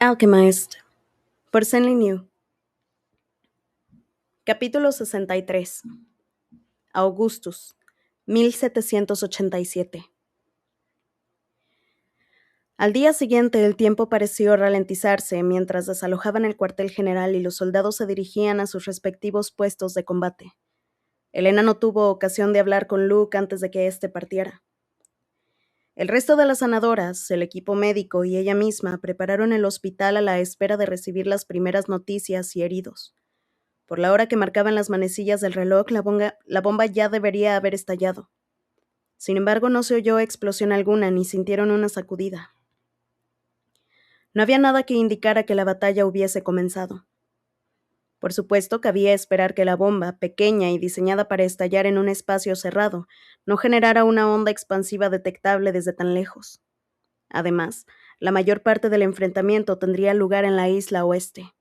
Alchemist, por Stanley New. Capítulo 63. Augustus, 1787. Al día siguiente el tiempo pareció ralentizarse mientras desalojaban el cuartel general y los soldados se dirigían a sus respectivos puestos de combate. Elena no tuvo ocasión de hablar con Luke antes de que éste partiera. El resto de las sanadoras, el equipo médico y ella misma prepararon el hospital a la espera de recibir las primeras noticias y heridos. Por la hora que marcaban las manecillas del reloj, la bomba ya debería haber estallado. Sin embargo, no se oyó explosión alguna ni sintieron una sacudida. No había nada que indicara que la batalla hubiese comenzado. Por supuesto, cabía esperar que la bomba, pequeña y diseñada para estallar en un espacio cerrado, no generara una onda expansiva detectable desde tan lejos. Además, la mayor parte del enfrentamiento tendría lugar en la isla oeste.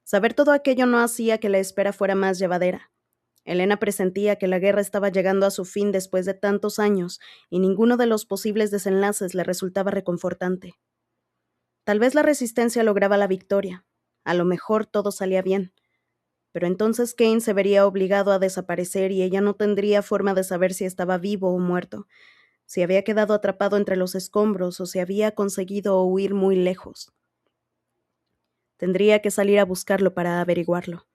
Saber todo aquello no hacía que la espera fuera más llevadera. Elena presentía que la guerra estaba llegando a su fin después de tantos años, y ninguno de los posibles desenlaces le resultaba reconfortante. Tal vez la resistencia lograba la victoria, a lo mejor todo salía bien, pero entonces Kane se vería obligado a desaparecer y ella no tendría forma de saber si estaba vivo o muerto, si había quedado atrapado entre los escombros o si había conseguido huir muy lejos. Tendría que salir a buscarlo para averiguarlo.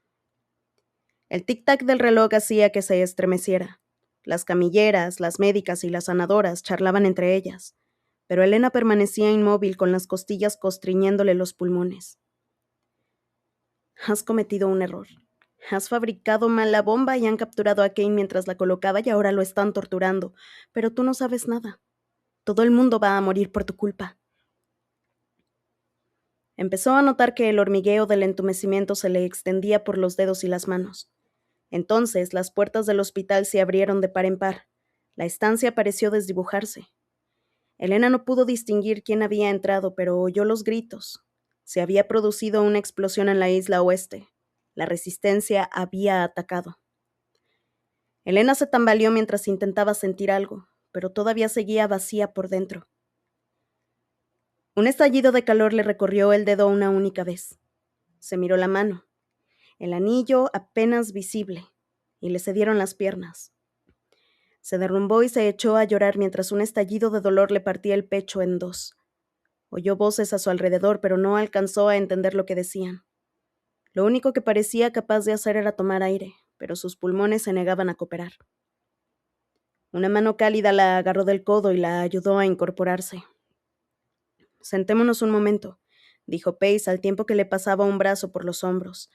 El tic-tac del reloj hacía que se estremeciera. Las camilleras, las médicas y las sanadoras charlaban entre ellas, pero Elena permanecía inmóvil con las costillas constriñéndole los pulmones. Has cometido un error. Has fabricado mal la bomba y han capturado a Kane mientras la colocaba y ahora lo están torturando, pero tú no sabes nada. Todo el mundo va a morir por tu culpa. Empezó a notar que el hormigueo del entumecimiento se le extendía por los dedos y las manos. Entonces las puertas del hospital se abrieron de par en par. La estancia pareció desdibujarse. Elena no pudo distinguir quién había entrado, pero oyó los gritos. Se había producido una explosión en la isla oeste. La resistencia había atacado. Elena se tambaleó mientras intentaba sentir algo, pero todavía seguía vacía por dentro. Un estallido de calor le recorrió el dedo una única vez. Se miró la mano. El anillo apenas visible, y le cedieron las piernas. Se derrumbó y se echó a llorar mientras un estallido de dolor le partía el pecho en dos. Oyó voces a su alrededor, pero no alcanzó a entender lo que decían. Lo único que parecía capaz de hacer era tomar aire, pero sus pulmones se negaban a cooperar. Una mano cálida la agarró del codo y la ayudó a incorporarse. Sentémonos un momento, dijo Pace al tiempo que le pasaba un brazo por los hombros,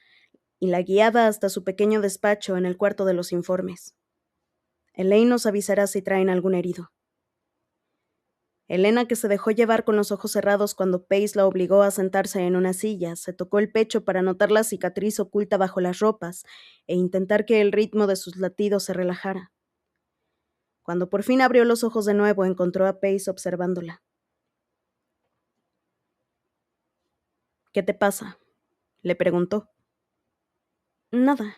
y la guiaba hasta su pequeño despacho en el cuarto de los informes. Elaine nos avisará si traen algún herido. Elena, que se dejó llevar con los ojos cerrados cuando Pace la obligó a sentarse en una silla, se tocó el pecho para notar la cicatriz oculta bajo las ropas e intentar que el ritmo de sus latidos se relajara. Cuando por fin abrió los ojos de nuevo, encontró a Pace observándola. «¿Qué te pasa?», le preguntó. «Nada»,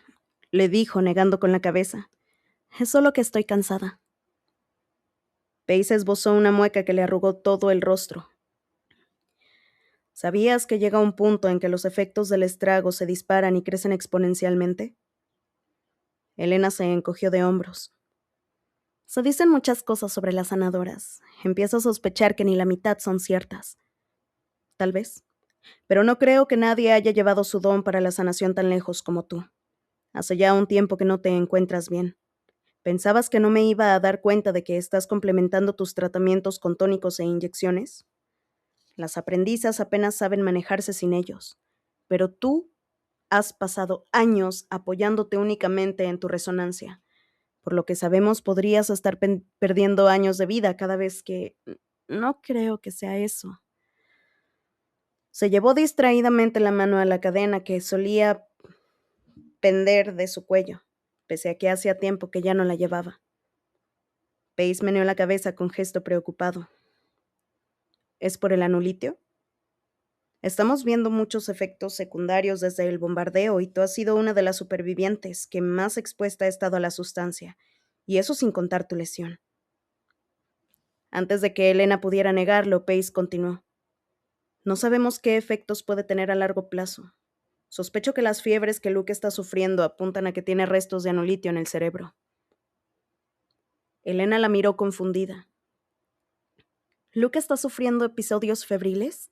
le dijo, negando con la cabeza. «Es solo que estoy cansada». Pace esbozó una mueca que le arrugó todo el rostro. ¿Sabías que llega un punto en que los efectos del estrago se disparan y crecen exponencialmente? Elena se encogió de hombros. Se dicen muchas cosas sobre las sanadoras. Empiezo a sospechar que ni la mitad son ciertas. Tal vez. Pero no creo que nadie haya llevado su don para la sanación tan lejos como tú. Hace ya un tiempo que no te encuentras bien. ¿Pensabas que no me iba a dar cuenta de que estás complementando tus tratamientos con tónicos e inyecciones? Las aprendizas apenas saben manejarse sin ellos. Pero tú has pasado años apoyándote únicamente en tu resonancia. Por lo que sabemos, podrías estar perdiendo años de vida cada vez que... No creo que sea eso. Se llevó distraídamente la mano a la cadena que solía pender de su cuello, pese a que hacía tiempo que ya no la llevaba. Pace meneó la cabeza con gesto preocupado. ¿Es por el anulitio? Estamos viendo muchos efectos secundarios desde el bombardeo y tú has sido una de las supervivientes que más expuesta ha estado a la sustancia, y eso sin contar tu lesión. Antes de que Elena pudiera negarlo, Pace continuó. No sabemos qué efectos puede tener a largo plazo. Sospecho que las fiebres que Luke está sufriendo apuntan a que tiene restos de anolitio en el cerebro. Elena la miró confundida. ¿Luke está sufriendo episodios febriles?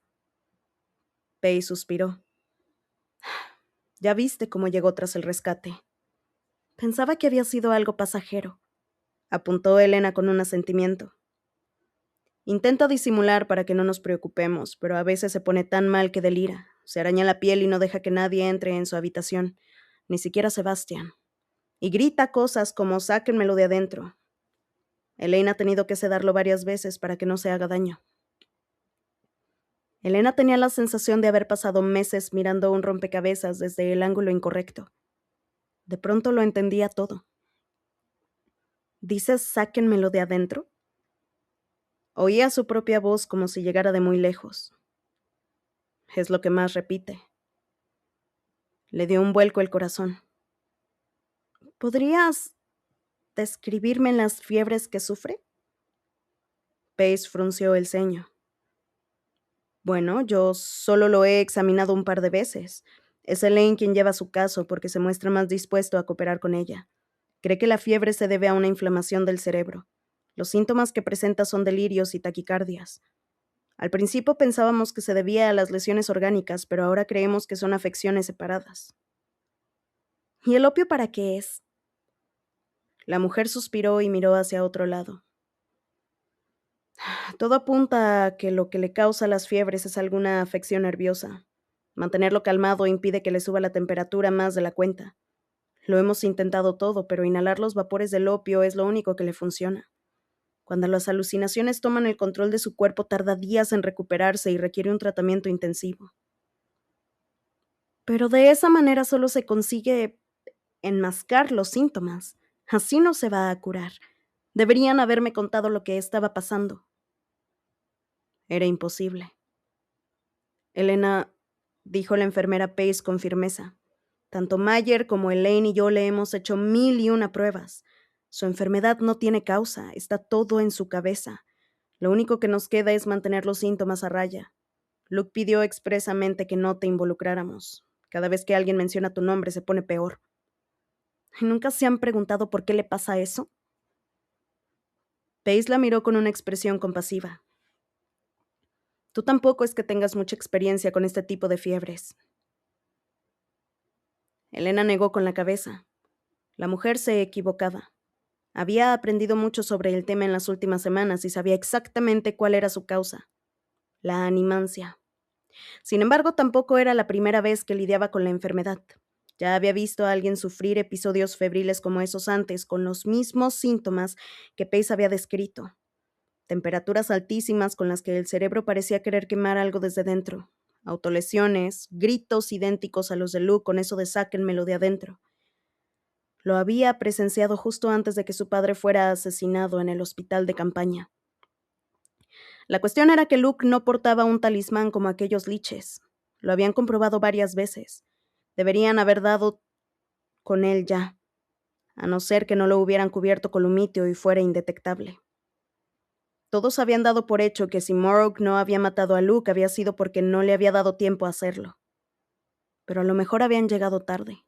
Paige suspiró. Ya viste cómo llegó tras el rescate. Pensaba que había sido algo pasajero, apuntó Elena con un asentimiento. Intenta disimular para que no nos preocupemos, pero a veces se pone tan mal que delira. Se araña la piel y no deja que nadie entre en su habitación, ni siquiera Sebastián. Y grita cosas como sáquenmelo de adentro. Elena ha tenido que sedarlo varias veces para que no se haga daño. Elena tenía la sensación de haber pasado meses mirando un rompecabezas desde el ángulo incorrecto. De pronto lo entendía todo. ¿Dices sáquenmelo de adentro? Oía su propia voz como si llegara de muy lejos. Es lo que más repite. Le dio un vuelco el corazón. ¿Podrías describirme las fiebres que sufre? Paige frunció el ceño. Bueno, yo solo lo he examinado un par de veces. Es Elaine quien lleva su caso porque se muestra más dispuesto a cooperar con ella. Cree que la fiebre se debe a una inflamación del cerebro. Los síntomas que presenta son delirios y taquicardias. Al principio pensábamos que se debía a las lesiones orgánicas, pero ahora creemos que son afecciones separadas. ¿Y el opio para qué es? La mujer suspiró y miró hacia otro lado. Todo apunta a que lo que le causa las fiebres es alguna afección nerviosa. Mantenerlo calmado impide que le suba la temperatura más de la cuenta. Lo hemos intentado todo, pero inhalar los vapores del opio es lo único que le funciona. Cuando las alucinaciones toman el control de su cuerpo, tarda días en recuperarse y requiere un tratamiento intensivo. Pero de esa manera solo se consigue enmascar los síntomas. Así no se va a curar. Deberían haberme contado lo que estaba pasando. Era imposible. Elena, dijo la enfermera Pace con firmeza. Tanto Mayer como Elaine y yo le hemos hecho 1001 pruebas. Su enfermedad no tiene causa, está todo en su cabeza. Lo único que nos queda es mantener los síntomas a raya. Luke pidió expresamente que no te involucráramos. Cada vez que alguien menciona tu nombre se pone peor. ¿Nunca se han preguntado por qué le pasa eso? Pace la miró con una expresión compasiva. Tú tampoco es que tengas mucha experiencia con este tipo de fiebres. Elena negó con la cabeza. La mujer se equivocaba. Había aprendido mucho sobre el tema en las últimas semanas y sabía exactamente cuál era su causa: la animancia. Sin embargo, tampoco era la primera vez que lidiaba con la enfermedad. Ya había visto a alguien sufrir episodios febriles como esos antes, con los mismos síntomas que Pace había descrito. Temperaturas altísimas con las que el cerebro parecía querer quemar algo desde dentro. Autolesiones, gritos idénticos a los de Luke con eso de sáquenmelo de adentro. Lo había presenciado justo antes de que su padre fuera asesinado en el hospital de campaña. La cuestión era que Luke no portaba un talismán como aquellos liches. Lo habían comprobado varias veces. Deberían haber dado con él ya, a no ser que no lo hubieran cubierto con lumitio y fuera indetectable. Todos habían dado por hecho que si Morrow no había matado a Luke había sido porque no le había dado tiempo a hacerlo. Pero a lo mejor habían llegado tarde.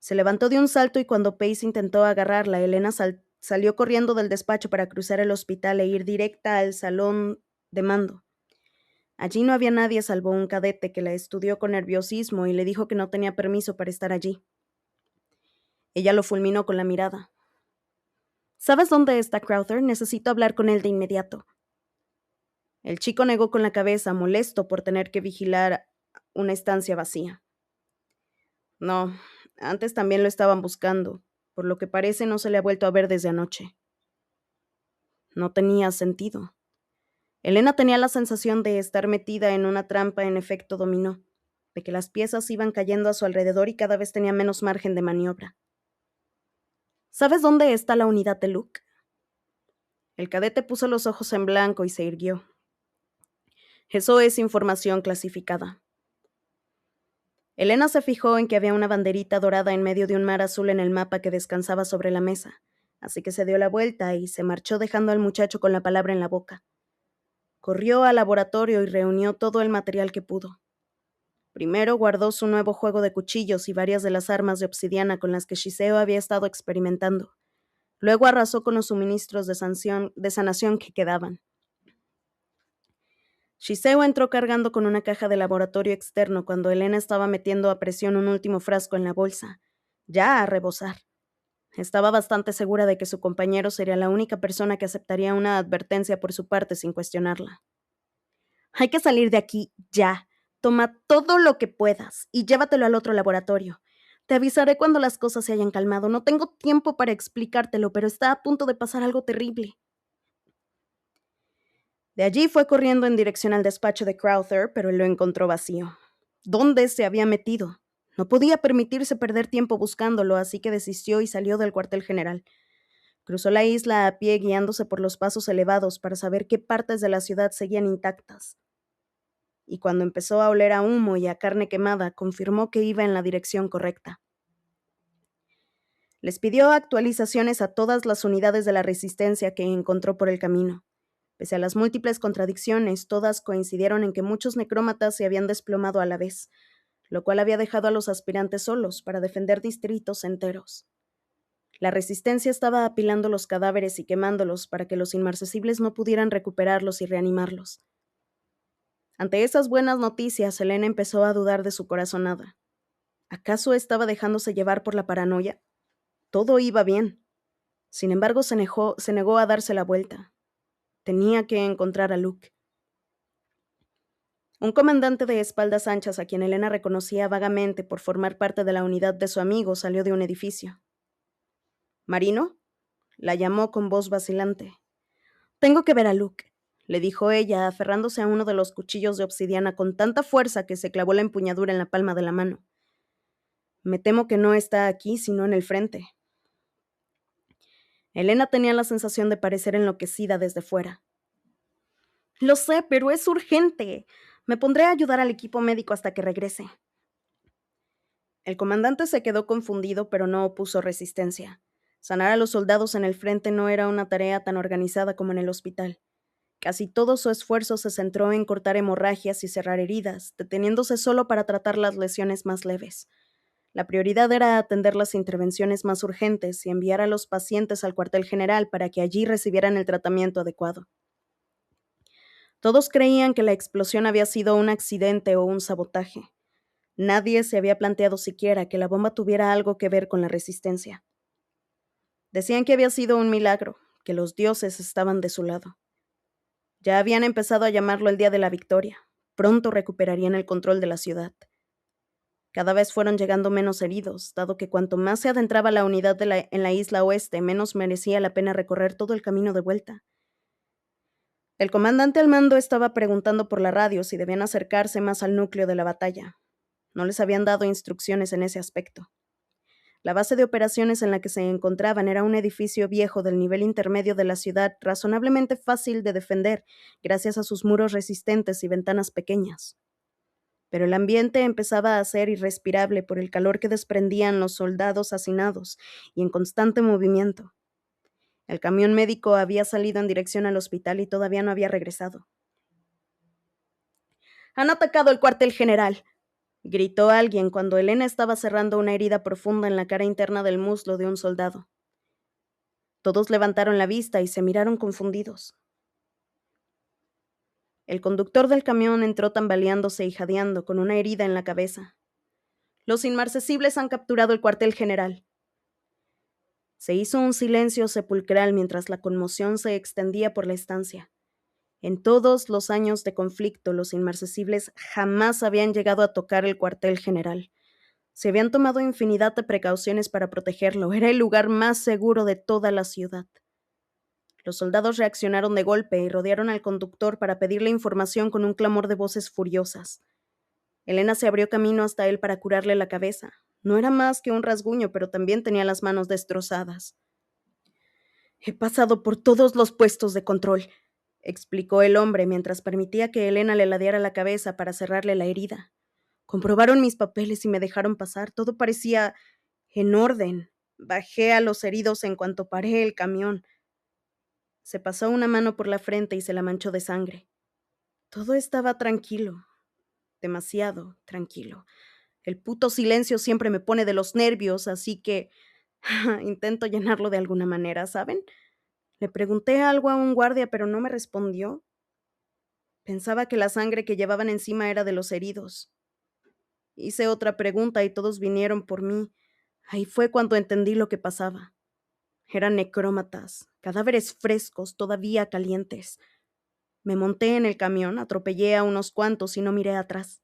Se levantó de un salto y cuando Pace intentó agarrarla, Elena salió corriendo del despacho para cruzar el hospital e ir directa al salón de mando. Allí no había nadie salvo un cadete que la estudió con nerviosismo y le dijo que no tenía permiso para estar allí. Ella lo fulminó con la mirada. ¿Sabes dónde está Crowther? Necesito hablar con él de inmediato. El chico negó con la cabeza, molesto por tener que vigilar una estancia vacía. No, antes también lo estaban buscando. Por lo que parece no se le ha vuelto a ver desde anoche. No tenía sentido. Elena tenía la sensación de estar metida en una trampa en efecto dominó, de que las piezas iban cayendo a su alrededor y cada vez tenía menos margen de maniobra. ¿Sabes dónde está la unidad de Luke? El cadete puso los ojos en blanco y se irguió. Eso es información clasificada. Elena se fijó en que había una banderita dorada en medio de un mar azul en el mapa que descansaba sobre la mesa, así que se dio la vuelta y se marchó dejando al muchacho con la palabra en la boca. Corrió al laboratorio y reunió todo el material que pudo. Primero guardó su nuevo juego de cuchillos y varias de las armas de obsidiana con las que Shiseo había estado experimentando. Luego arrasó con los suministros de sanación que quedaban. Shiseo entró cargando con una caja de laboratorio externo cuando Elena estaba metiendo a presión un último frasco en la bolsa, ya a rebosar. Estaba bastante segura de que su compañero sería la única persona que aceptaría una advertencia por su parte sin cuestionarla. Hay que salir de aquí ya. Toma todo lo que puedas y llévatelo al otro laboratorio. Te avisaré cuando las cosas se hayan calmado. No tengo tiempo para explicártelo, pero está a punto de pasar algo terrible. De allí fue corriendo en dirección al despacho de Crowther, pero lo encontró vacío. ¿Dónde se había metido? No podía permitirse perder tiempo buscándolo, así que desistió y salió del cuartel general. Cruzó la isla a pie guiándose por los pasos elevados para saber qué partes de la ciudad seguían intactas. Y cuando empezó a oler a humo y a carne quemada, confirmó que iba en la dirección correcta. Les pidió actualizaciones a todas las unidades de la resistencia que encontró por el camino. Pese a las múltiples contradicciones, todas coincidieron en que muchos necrómatas se habían desplomado a la vez, lo cual había dejado a los aspirantes solos para defender distritos enteros. La resistencia estaba apilando los cadáveres y quemándolos para que los inmarcesibles no pudieran recuperarlos y reanimarlos. Ante esas buenas noticias, Elena empezó a dudar de su corazonada. ¿Acaso estaba dejándose llevar por la paranoia? Todo iba bien. Sin embargo, se negó a darse la vuelta. Tenía que encontrar a Luke. Un comandante de espaldas anchas a quien Elena reconocía vagamente por formar parte de la unidad de su amigo salió de un edificio. ¿Marino? La llamó con voz vacilante. Tengo que ver a Luke, le dijo ella, aferrándose a uno de los cuchillos de obsidiana con tanta fuerza que se clavó la empuñadura en la palma de la mano. Me temo que no está aquí, sino en el frente. Elena tenía la sensación de parecer enloquecida desde fuera. Lo sé, pero es urgente. Me pondré a ayudar al equipo médico hasta que regrese. El comandante se quedó confundido, pero no opuso resistencia. Sanar a los soldados en el frente no era una tarea tan organizada como en el hospital. Casi todo su esfuerzo se centró en cortar hemorragias y cerrar heridas, deteniéndose solo para tratar las lesiones más leves. La prioridad era atender las intervenciones más urgentes y enviar a los pacientes al cuartel general para que allí recibieran el tratamiento adecuado. Todos creían que la explosión había sido un accidente o un sabotaje. Nadie se había planteado siquiera que la bomba tuviera algo que ver con la resistencia. Decían que había sido un milagro, que los dioses estaban de su lado. Ya habían empezado a llamarlo el Día de la Victoria. Pronto recuperarían el control de la ciudad. Cada vez fueron llegando menos heridos, dado que cuanto más se adentraba la unidad en la isla oeste, menos merecía la pena recorrer todo el camino de vuelta. El comandante al mando estaba preguntando por la radio si debían acercarse más al núcleo de la batalla. No les habían dado instrucciones en ese aspecto. La base de operaciones en la que se encontraban era un edificio viejo del nivel intermedio de la ciudad, razonablemente fácil de defender, gracias a sus muros resistentes y ventanas pequeñas. Pero el ambiente empezaba a ser irrespirable por el calor que desprendían los soldados hacinados y en constante movimiento. El camión médico había salido en dirección al hospital y todavía no había regresado. «Han atacado el cuartel general», gritó alguien cuando Elena estaba cerrando una herida profunda en la cara interna del muslo de un soldado. Todos levantaron la vista y se miraron confundidos. El conductor del camión entró tambaleándose y jadeando con una herida en la cabeza. «Los inmarcesibles han capturado el cuartel general». Se hizo un silencio sepulcral mientras la conmoción se extendía por la estancia. En todos los años de conflicto, los inmarcesibles jamás habían llegado a tocar el cuartel general. Se habían tomado infinidad de precauciones para protegerlo. Era el lugar más seguro de toda la ciudad. Los soldados reaccionaron de golpe y rodearon al conductor para pedirle información con un clamor de voces furiosas. Elena se abrió camino hasta él para curarle la cabeza. No era más que un rasguño, pero también tenía las manos destrozadas. «He pasado por todos los puestos de control», explicó el hombre mientras permitía que Elena le ladeara la cabeza para cerrarle la herida. «Comprobaron mis papeles y me dejaron pasar. Todo parecía en orden. Bajé a los heridos en cuanto paré el camión». Se pasó una mano por la frente y se la manchó de sangre. Todo estaba tranquilo, demasiado tranquilo. El puto silencio siempre me pone de los nervios, así que intento llenarlo de alguna manera, ¿saben? Le pregunté algo a un guardia, pero no me respondió. Pensaba que la sangre que llevaban encima era de los heridos. Hice otra pregunta y todos vinieron por mí. Ahí fue cuando entendí lo que pasaba. Eran necrómatas, cadáveres frescos, todavía calientes. Me monté en el camión, atropellé a unos cuantos y no miré atrás.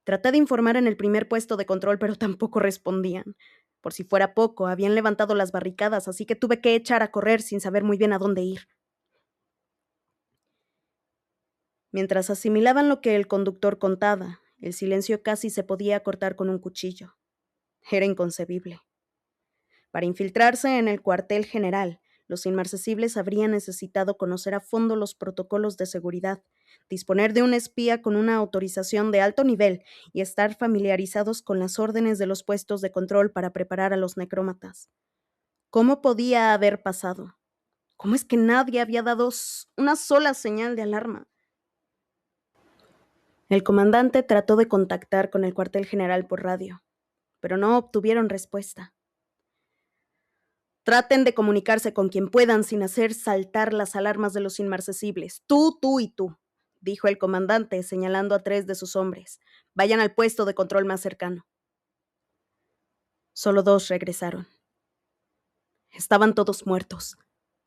Traté de informar en el primer puesto de control, pero tampoco respondían. Por si fuera poco, habían levantado las barricadas, así que tuve que echar a correr sin saber muy bien a dónde ir. Mientras asimilaban lo que el conductor contaba, el silencio casi se podía cortar con un cuchillo. Era inconcebible. Para infiltrarse en el cuartel general, los inmarcesibles habrían necesitado conocer a fondo los protocolos de seguridad, disponer de un espía con una autorización de alto nivel y estar familiarizados con las órdenes de los puestos de control para preparar a los necrómatas. ¿Cómo podía haber pasado? ¿Cómo es que nadie había dado una sola señal de alarma? El comandante trató de contactar con el cuartel general por radio, pero no obtuvieron respuesta. Traten de comunicarse con quien puedan sin hacer saltar las alarmas de los inmarcesibles. Tú y tú, dijo el comandante, señalando a 3 de sus hombres. Vayan al puesto de control más cercano. Solo 2 regresaron. Estaban todos muertos,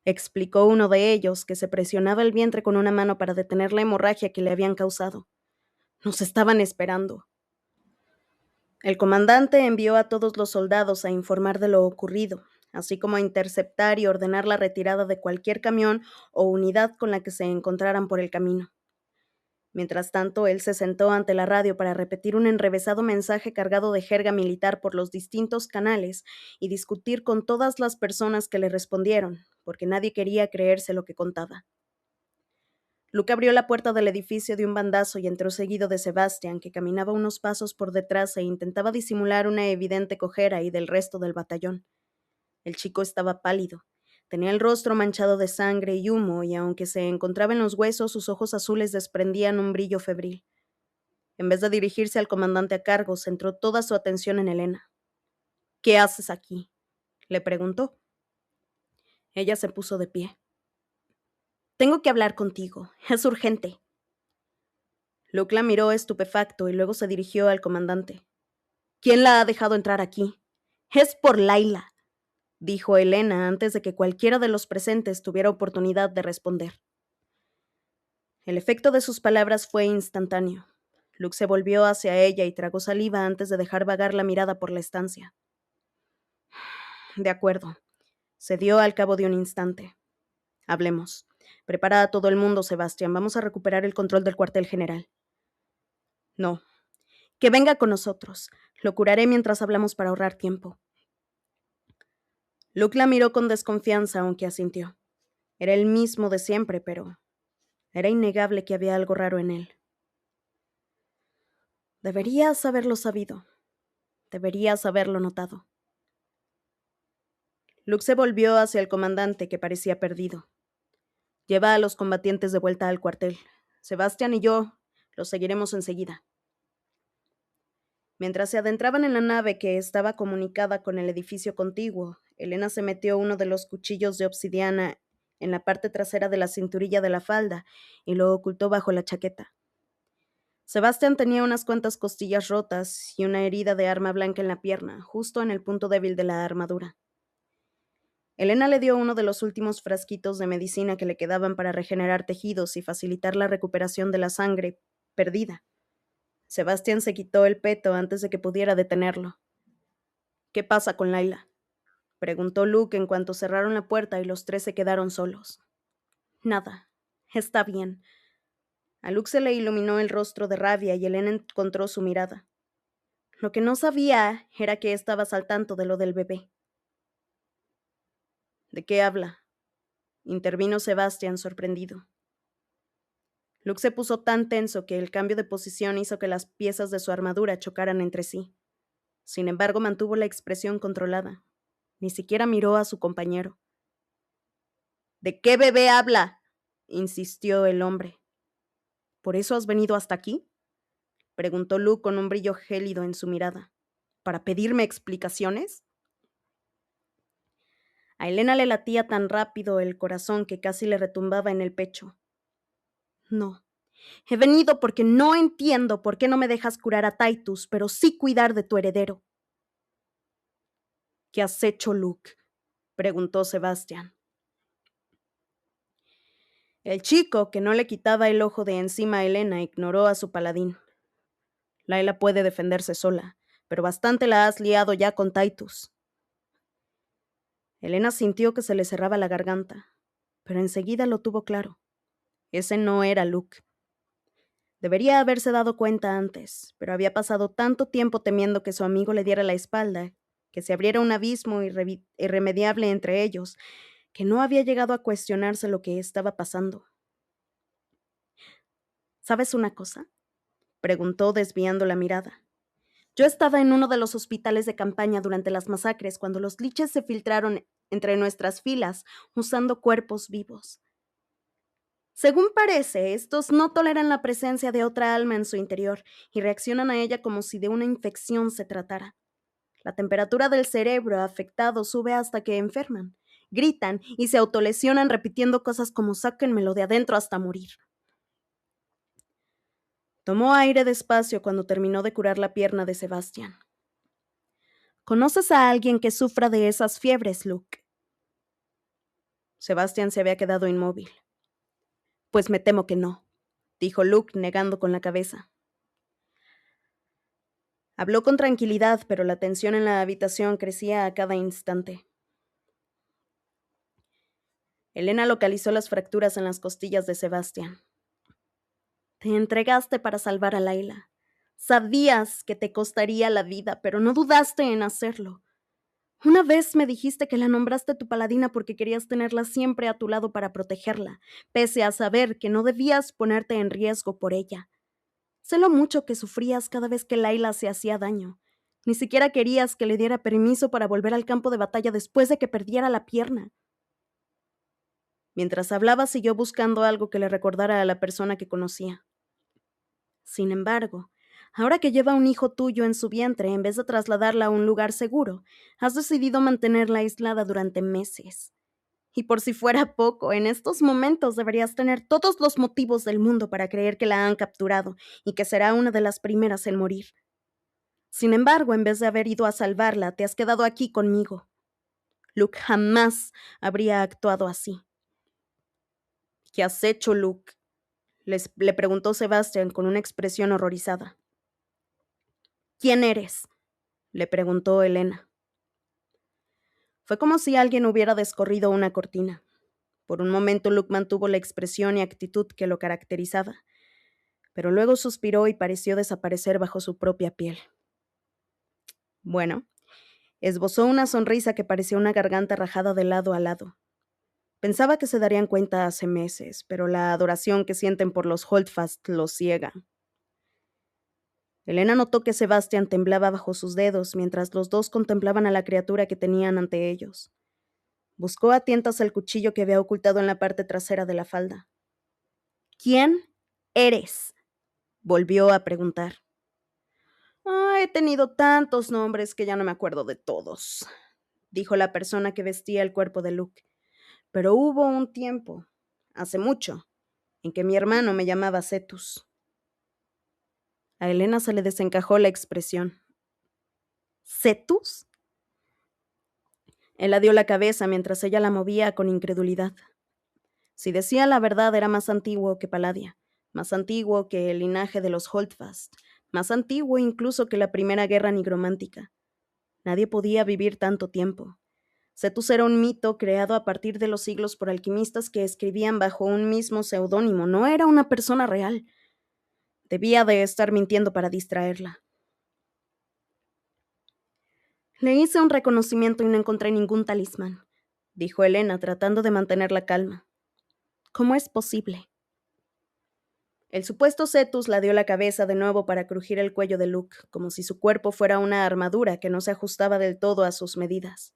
explicó uno de ellos, que se presionaba el vientre con una mano para detener la hemorragia que le habían causado. Nos estaban esperando. El comandante envió a todos los soldados a informar de lo ocurrido, así como a interceptar y ordenar la retirada de cualquier camión o unidad con la que se encontraran por el camino. Mientras tanto, él se sentó ante la radio para repetir un enrevesado mensaje cargado de jerga militar por los distintos canales y discutir con todas las personas que le respondieron, porque nadie quería creerse lo que contaba. Luke abrió la puerta del edificio de un bandazo y entró seguido de Sebastian, que caminaba unos pasos por detrás e intentaba disimular una evidente cojera y del resto del batallón. El chico estaba pálido. Tenía el rostro manchado de sangre y humo, y aunque se encontraba en los huesos, sus ojos azules desprendían un brillo febril. En vez de dirigirse al comandante a cargo, centró toda su atención en Elena. ¿Qué haces aquí?, le preguntó. Ella se puso de pie. Tengo que hablar contigo. Es urgente. Luke la miró estupefacto y luego se dirigió al comandante. ¿Quién la ha dejado entrar aquí? Es por Laila, dijo Elena antes de que cualquiera de los presentes tuviera oportunidad de responder. El efecto de sus palabras fue instantáneo. Luke se volvió hacia ella y tragó saliva antes de dejar vagar la mirada por la estancia. De acuerdo, cedió al cabo de un instante. Hablemos. Prepara a todo el mundo, Sebastián. Vamos a recuperar el control del cuartel general. No. Que venga con nosotros. Lo curaré mientras hablamos para ahorrar tiempo. Luke la miró con desconfianza, aunque asintió. Era el mismo de siempre, pero era innegable que había algo raro en él. Deberías haberlo sabido. Deberías haberlo notado. Luke se volvió hacia el comandante, que parecía perdido. Lleva a los combatientes de vuelta al cuartel. Sebastián y yo los seguiremos enseguida. Mientras se adentraban en la nave que estaba comunicada con el edificio contiguo, Elena se metió uno de los cuchillos de obsidiana en la parte trasera de la cinturilla de la falda y lo ocultó bajo la chaqueta. Sebastián tenía unas cuantas costillas rotas y una herida de arma blanca en la pierna, justo en el punto débil de la armadura. Elena le dio uno de los últimos frasquitos de medicina que le quedaban para regenerar tejidos y facilitar la recuperación de la sangre perdida. Sebastián se quitó el peto antes de que pudiera detenerlo. ¿Qué pasa con Laila?, preguntó Luke en cuanto cerraron la puerta y los 3 se quedaron solos. Nada. Está bien. A Luke se le iluminó el rostro de rabia y Elena encontró su mirada. Lo que no sabía era que estabas al tanto de lo del bebé. ¿De qué habla?, intervino Sebastián, sorprendido. Luke se puso tan tenso que el cambio de posición hizo que las piezas de su armadura chocaran entre sí. Sin embargo, mantuvo la expresión controlada. Ni siquiera miró a su compañero. ¿De qué bebé habla?, insistió el hombre. ¿Por eso has venido hasta aquí?, preguntó Luke con un brillo gélido en su mirada. ¿Para pedirme explicaciones? A Elena le latía tan rápido el corazón que casi le retumbaba en el pecho. No, he venido porque no entiendo por qué no me dejas curar a Titus, pero sí cuidar de tu heredero. ¿Qué has hecho, Luke?, preguntó Sebastian. El chico, que no le quitaba el ojo de encima a Elena, ignoró a su paladín. Layla puede defenderse sola, pero bastante la has liado ya con Titus. Elena sintió que se le cerraba la garganta, pero enseguida lo tuvo claro. Ese no era Luke. Debería haberse dado cuenta antes, pero había pasado tanto tiempo temiendo que su amigo le diera la espalda, que se abriera un abismo irremediable entre ellos, que no había llegado a cuestionarse lo que estaba pasando. ¿Sabes una cosa?, preguntó desviando la mirada. Yo estaba en uno de los hospitales de campaña durante las masacres cuando los liches se filtraron entre nuestras filas usando cuerpos vivos. Según parece, estos no toleran la presencia de otra alma en su interior y reaccionan a ella como si de una infección se tratara. La temperatura del cerebro afectado sube hasta que enferman, gritan y se autolesionan repitiendo cosas como sáquenmelo de adentro hasta morir. Tomó aire despacio cuando terminó de curar la pierna de Sebastián. ¿Conoces a alguien que sufra de esas fiebres, Luke? Sebastián se había quedado inmóvil. Pues me temo que no, dijo Luke negando con la cabeza. Habló con tranquilidad, pero la tensión en la habitación crecía a cada instante. Elena localizó las fracturas en las costillas de Sebastián. Te entregaste para salvar a Layla. Sabías que te costaría la vida, pero no dudaste en hacerlo. Una vez me dijiste que la nombraste tu paladina porque querías tenerla siempre a tu lado para protegerla, pese a saber que no debías ponerte en riesgo por ella. Sé lo mucho que sufrías cada vez que Layla se hacía daño. Ni siquiera querías que le diera permiso para volver al campo de batalla después de que perdiera la pierna. Mientras hablaba, siguió buscando algo que le recordara a la persona que conocía. Sin embargo, ahora que lleva un hijo tuyo en su vientre, en vez de trasladarla a un lugar seguro, has decidido mantenerla aislada durante meses. Y por si fuera poco, en estos momentos deberías tener todos los motivos del mundo para creer que la han capturado y que será una de las primeras en morir. Sin embargo, en vez de haber ido a salvarla, te has quedado aquí conmigo. Luke jamás habría actuado así. ¿Qué has hecho, Luke?, le preguntó Sebastián con una expresión horrorizada. ¿Quién eres?, le preguntó Elena. Fue como si alguien hubiera descorrido una cortina. Por un momento Luke mantuvo la expresión y actitud que lo caracterizaba, pero luego suspiró y pareció desaparecer bajo su propia piel. Bueno, esbozó una sonrisa que parecía una garganta rajada de lado a lado. Pensaba que se darían cuenta hace meses, pero la adoración que sienten por los Holdfast los ciega. Elena notó que Sebastián temblaba bajo sus dedos mientras los dos contemplaban a la criatura que tenían ante ellos. Buscó a tientas el cuchillo que había ocultado en la parte trasera de la falda. ¿Quién eres?, volvió a preguntar. He tenido tantos nombres que ya no me acuerdo de todos, dijo la persona que vestía el cuerpo de Luke. Pero hubo un tiempo, hace mucho, en que mi hermano me llamaba Cetus. A Elena se le desencajó la expresión. ¿Cetus? Él la dio la cabeza mientras ella la movía con incredulidad. Si decía la verdad, era más antiguo que Palladia, más antiguo que el linaje de los Holdfast, más antiguo incluso que la primera guerra nigromántica. Nadie podía vivir tanto tiempo. Cetus era un mito creado a partir de los siglos por alquimistas que escribían bajo un mismo seudónimo. No era una persona real. Debía de estar mintiendo para distraerla. Le hice un reconocimiento y no encontré ningún talismán, dijo Elena, tratando de mantener la calma. ¿Cómo es posible? El supuesto Cetus la dio la cabeza de nuevo para crujir el cuello de Luke, como si su cuerpo fuera una armadura que no se ajustaba del todo a sus medidas.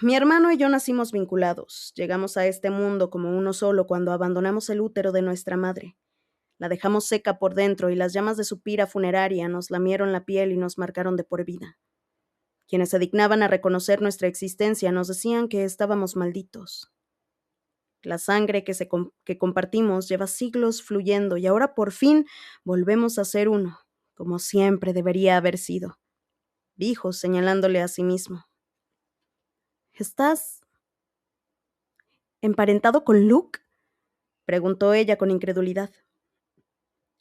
Mi hermano y yo nacimos vinculados. Llegamos a este mundo como uno solo cuando abandonamos el útero de nuestra madre. La dejamos seca por dentro y las llamas de su pira funeraria nos lamieron la piel y nos marcaron de por vida. Quienes se dignaban a reconocer nuestra existencia nos decían que estábamos malditos. La sangre que compartimos lleva siglos fluyendo y ahora por fin volvemos a ser uno, como siempre debería haber sido, dijo señalándole a sí mismo. ¿Estás emparentado con Luke? Preguntó ella con incredulidad.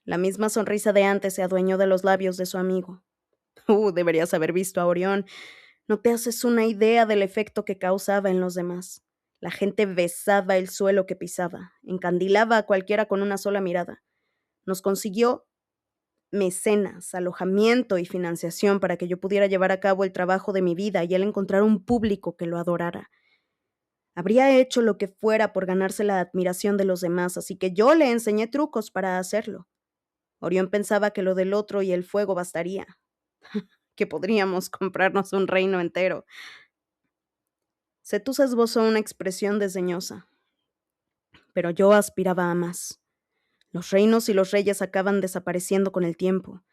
La misma sonrisa de antes se adueñó de los labios de su amigo. Deberías haber visto a Orión. No te haces una idea del efecto que causaba en los demás. La gente besaba el suelo que pisaba, encandilaba a cualquiera con una sola mirada. Nos consiguió mecenas, alojamiento y financiación para que yo pudiera llevar a cabo el trabajo de mi vida y él encontrar un público que lo adorara. Habría hecho lo que fuera por ganarse la admiración de los demás, así que yo le enseñé trucos para hacerlo. Orión pensaba que lo del otro y el fuego bastaría, que podríamos comprarnos un reino entero. Cetus esbozó una expresión desdeñosa, pero yo aspiraba a más. Los reinos y los reyes acaban desapareciendo con el tiempo,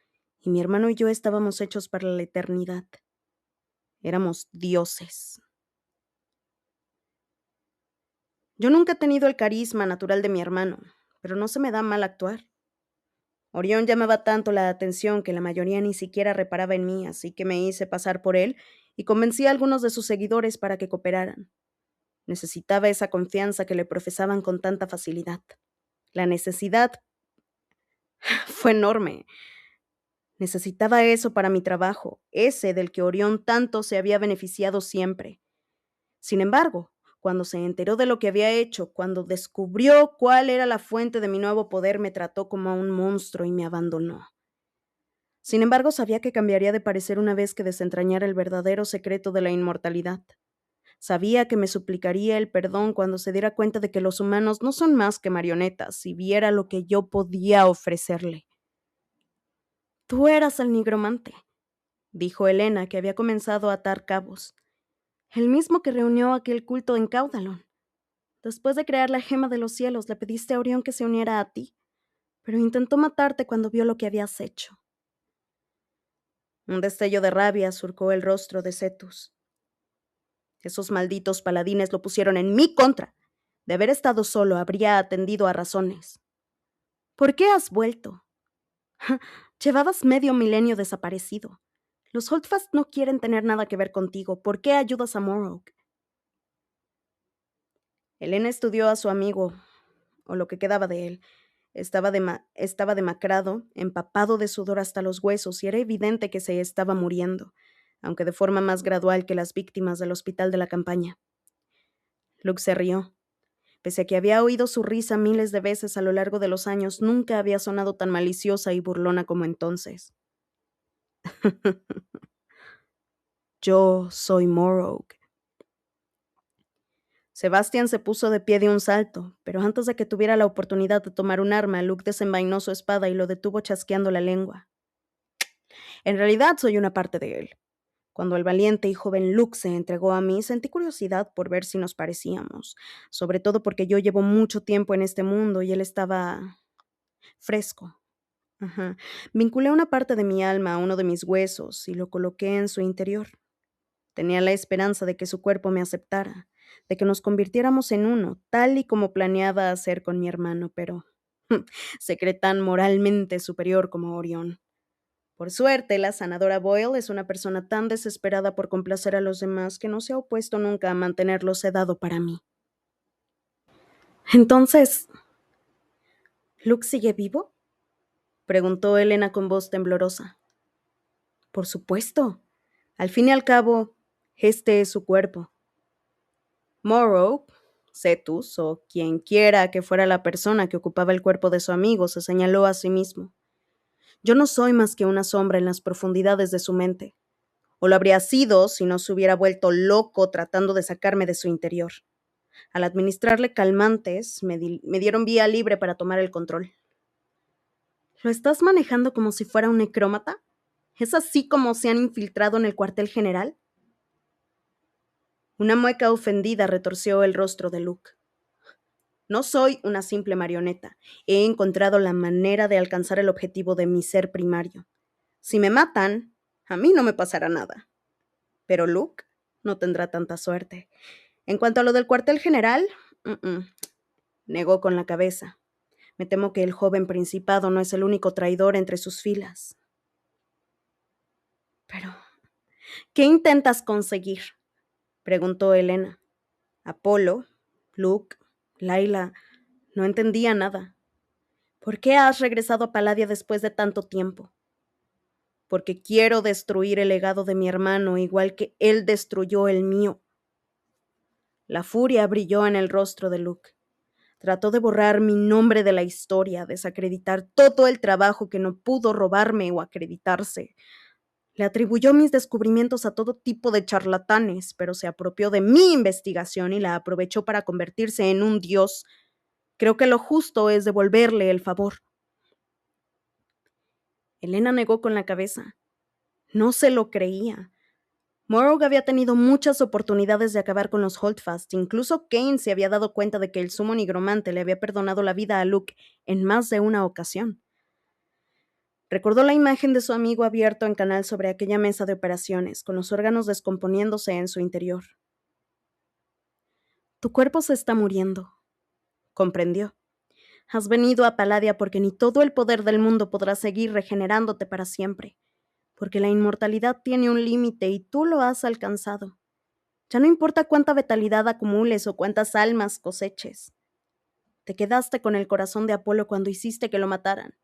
y mi hermano y yo estábamos hechos para la eternidad. Éramos dioses. Yo nunca he tenido el carisma natural de mi hermano, pero no se me da mal actuar. Orión llamaba tanto la atención que la mayoría ni siquiera reparaba en mí, así que me hice pasar por él y convencí a algunos de sus seguidores para que cooperaran. Necesitaba esa confianza que le profesaban con tanta facilidad. La necesidad fue enorme. Necesitaba eso para mi trabajo, ese del que Orión tanto se había beneficiado siempre. Sin embargo, cuando se enteró de lo que había hecho, cuando descubrió cuál era la fuente de mi nuevo poder, me trató como a un monstruo y me abandonó. Sin embargo, sabía que cambiaría de parecer una vez que desentrañara el verdadero secreto de la inmortalidad. Sabía que me suplicaría el perdón cuando se diera cuenta de que los humanos no son más que marionetas y viera lo que yo podía ofrecerle. Tú eras el nigromante, dijo Helena, que había comenzado a atar cabos. El mismo que reunió aquel culto en Caudalon. Después de crear la gema de los cielos, le pediste a Orión que se uniera a ti, pero intentó matarte cuando vio lo que habías hecho. Un destello de rabia surcó el rostro de Cetus. Esos malditos paladines lo pusieron en mi contra. De haber estado solo, habría atendido a razones. ¿Por qué has vuelto? Llevabas medio milenio desaparecido. Los Holdfast no quieren tener nada que ver contigo. ¿Por qué ayudas a Morrow? Helena estudió a su amigo, o lo que quedaba de él. Estaba demacrado, empapado de sudor hasta los huesos, y era evidente que se estaba muriendo, aunque de forma más gradual que las víctimas del hospital de la campaña. Luke se rió. Pese a que había oído su risa miles de veces a lo largo de los años, nunca había sonado tan maliciosa y burlona como entonces. Yo soy Morrow. Sebastián se puso de pie de un salto, pero antes de que tuviera la oportunidad de tomar un arma, Luke desenvainó su espada y lo detuvo chasqueando la lengua. En realidad soy una parte de él. Cuando el valiente y joven Luke se entregó a mí, sentí curiosidad por ver si nos parecíamos, sobre todo porque yo llevo mucho tiempo en este mundo y él estaba fresco. Ajá. Vinculé una parte de mi alma a uno de mis huesos y lo coloqué en su interior. Tenía la esperanza de que su cuerpo me aceptara, de que nos convirtiéramos en uno, tal y como planeaba hacer con mi hermano, pero se cree tan moralmente superior como Orión. Por suerte, la sanadora Boyle es una persona tan desesperada por complacer a los demás que no se ha opuesto nunca a mantenerlo sedado para mí. Entonces, ¿Luke sigue vivo? Preguntó Helena con voz temblorosa. Por supuesto. Al fin y al cabo, este es su cuerpo. Morrow, Cetus, o quien quiera que fuera la persona que ocupaba el cuerpo de su amigo, se señaló a sí mismo. Yo no soy más que una sombra en las profundidades de su mente. O lo habría sido si no se hubiera vuelto loco tratando de sacarme de su interior. Al administrarle calmantes, me dieron vía libre para tomar el control. ¿Lo estás manejando como si fuera un necrómata? ¿Es así como se han infiltrado en el cuartel general? Una mueca ofendida retorció el rostro de Luke. No soy una simple marioneta. He encontrado la manera de alcanzar el objetivo de mi ser primario. Si me matan, a mí no me pasará nada. Pero Luke no tendrá tanta suerte. En cuanto a lo del cuartel general, negó con la cabeza. Me temo que el joven principado no es el único traidor entre sus filas. Pero, ¿qué intentas conseguir?, preguntó Helena. Apolo, Luke, Laila, no entendía nada. ¿Por qué has regresado a Palladia después de tanto tiempo? Porque quiero destruir el legado de mi hermano, igual que él destruyó el mío. La furia brilló en el rostro de Luke. Trató de borrar mi nombre de la historia, desacreditar todo el trabajo que no pudo robarme o acreditarse. Le atribuyó mis descubrimientos a todo tipo de charlatanes, pero se apropió de mi investigación y la aprovechó para convertirse en un dios. Creo que lo justo es devolverle el favor. Helena negó con la cabeza. No se lo creía. Morrow había tenido muchas oportunidades de acabar con los Holdfast. Incluso Kane se había dado cuenta de que el sumo nigromante le había perdonado la vida a Luke en más de una ocasión. Recordó la imagen de su amigo abierto en canal sobre aquella mesa de operaciones, con los órganos descomponiéndose en su interior. Tu cuerpo se está muriendo, comprendió. Has venido a Palladia porque ni todo el poder del mundo podrá seguir regenerándote para siempre, porque la inmortalidad tiene un límite y tú lo has alcanzado. Ya no importa cuánta vitalidad acumules o cuántas almas coseches. Te quedaste con el corazón de Apolo cuando hiciste que lo mataran.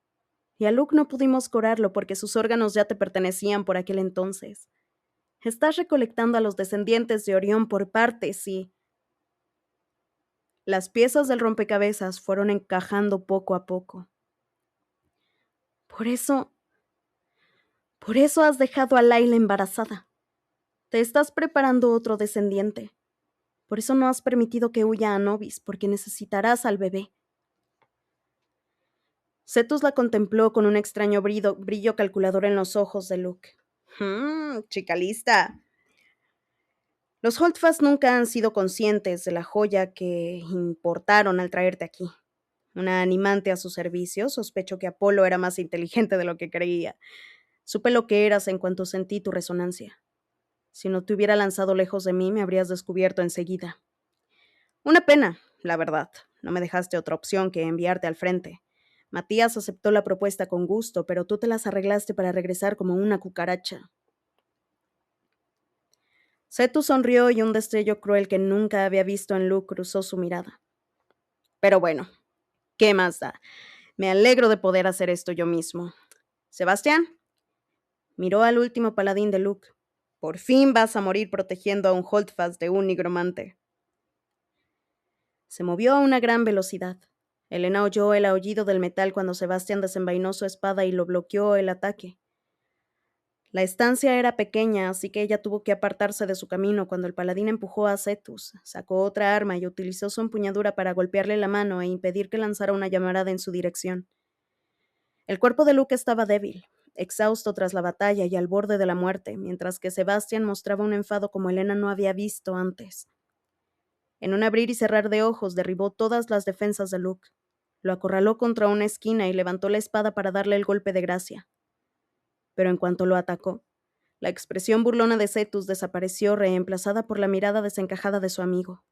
Y a Luke no pudimos curarlo porque sus órganos ya te pertenecían por aquel entonces. Estás recolectando a los descendientes de Orión por partes y... Las piezas del rompecabezas fueron encajando poco a poco. Por eso has dejado a Laila embarazada. Te estás preparando otro descendiente. Por eso no has permitido que huya a Nobis, porque necesitarás al bebé. Cetus la contempló con un extraño brillo calculador en los ojos de Luke. Chica lista. Los Holdfast nunca han sido conscientes de la joya que importaron al traerte aquí. Una animante a su servicio, sospecho que Apolo era más inteligente de lo que creía. Supe lo que eras en cuanto sentí tu resonancia. Si no te hubiera lanzado lejos de mí, me habrías descubierto enseguida. Una pena, la verdad. No me dejaste otra opción que enviarte al frente. Matías aceptó la propuesta con gusto, pero tú te las arreglaste para regresar como una cucaracha. Cetus sonrió y un destello cruel que nunca había visto en Luke cruzó su mirada. Pero bueno, ¿qué más da? Me alegro de poder hacer esto yo mismo. ¿Sebastián? Miró al último paladín de Luke. Por fin vas a morir protegiendo a un Holdfast de un nigromante. Se movió a una gran velocidad. Helena oyó el aullido del metal cuando Sebastián desenvainó su espada y lo bloqueó el ataque. La estancia era pequeña, así que ella tuvo que apartarse de su camino cuando el paladín empujó a Cetus, sacó otra arma y utilizó su empuñadura para golpearle la mano e impedir que lanzara una llamarada en su dirección. El cuerpo de Luke estaba débil, exhausto tras la batalla y al borde de la muerte, mientras que Sebastián mostraba un enfado como Helena no había visto antes. En un abrir y cerrar de ojos derribó todas las defensas de Luke. Lo acorraló contra una esquina y levantó la espada para darle el golpe de gracia. Pero en cuanto lo atacó, la expresión burlona de Cetus desapareció, reemplazada por la mirada desencajada de su amigo.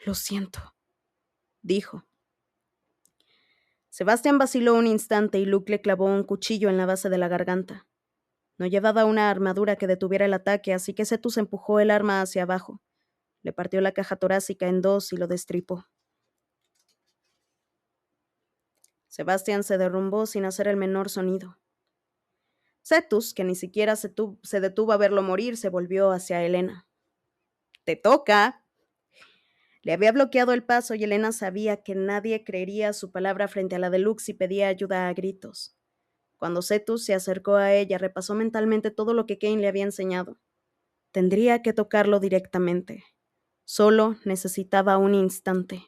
Lo siento, dijo. Sebastián vaciló un instante y Luke le clavó un cuchillo en la base de la garganta. No llevaba una armadura que detuviera el ataque, así que Cetus empujó el arma hacia abajo. Le partió la caja torácica en dos y lo destripó. Sebastián se derrumbó sin hacer el menor sonido. Cetus, que ni siquiera se detuvo a verlo morir, se volvió hacia Helena. ¡Te toca! Le había bloqueado el paso y Helena sabía que nadie creería su palabra frente a la de Luke si pedía ayuda a gritos. Cuando Cetus se acercó a ella, repasó mentalmente todo lo que Kane le había enseñado. Tendría que tocarlo directamente. Solo necesitaba un instante.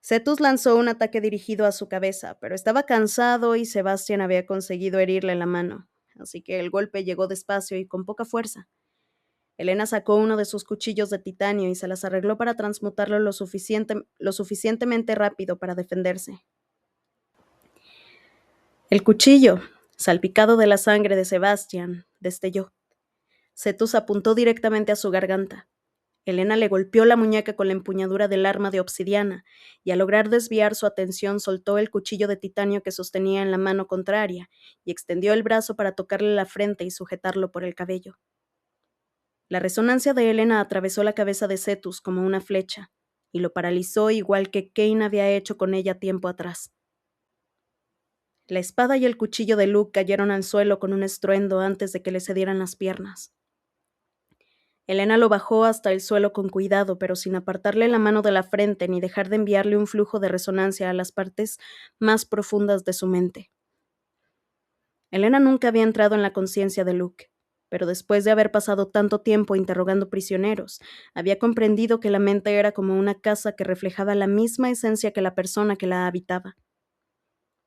Cetus lanzó un ataque dirigido a su cabeza, pero estaba cansado y Sebastián había conseguido herirle la mano, así que el golpe llegó despacio y con poca fuerza. Elena sacó uno de sus cuchillos de titanio y se las arregló para transmutarlo lo suficientemente rápido para defenderse. El cuchillo, salpicado de la sangre de Sebastián, destelló. Cetus apuntó directamente a su garganta. Elena le golpeó la muñeca con la empuñadura del arma de obsidiana, y al lograr desviar su atención soltó el cuchillo de titanio que sostenía en la mano contraria, y extendió el brazo para tocarle la frente y sujetarlo por el cabello. La resonancia de Elena atravesó la cabeza de Cetus como una flecha, y lo paralizó igual que Cain había hecho con ella tiempo atrás. La espada y el cuchillo de Luke cayeron al suelo con un estruendo antes de que le cedieran las piernas. Elena lo bajó hasta el suelo con cuidado, pero sin apartarle la mano de la frente ni dejar de enviarle un flujo de resonancia a las partes más profundas de su mente. Elena nunca había entrado en la conciencia de Luke, pero después de haber pasado tanto tiempo interrogando prisioneros, había comprendido que la mente era como una casa que reflejaba la misma esencia que la persona que la habitaba.